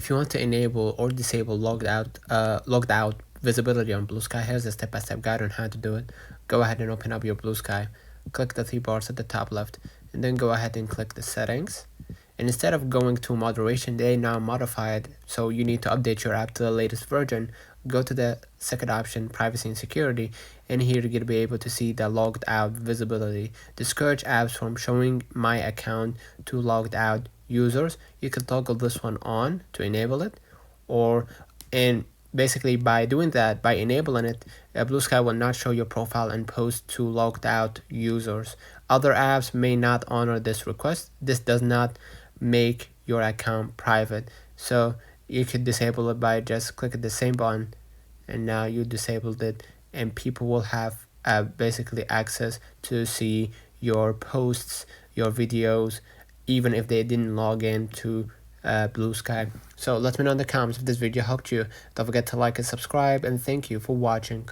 if you want to enable or disable logged out visibility on Bluesky, here's a step-by-step guide on how to do it. Go ahead and open up your Bluesky, click the three bars at the top left, and then go ahead and click the settings. And instead of going to moderation, they now modified, so you need to update your app to the latest version. Go to the second option, privacy and security, and here you're going to be able to see the logged out visibility. Discourage apps from showing my account to logged out users. You can toggle this one on to enable it, and basically by doing that, by enabling it, Bluesky will not show your profile and post to logged out users. Other apps may not honor this request. This does not make your account private, so you could disable it by just clicking the same button, and now you disabled it, and people will have basically access to see your posts, your videos, even if they didn't log in to Bluesky. So let me know in the comments if this video helped you. Don't forget to like and subscribe, and thank you for watching.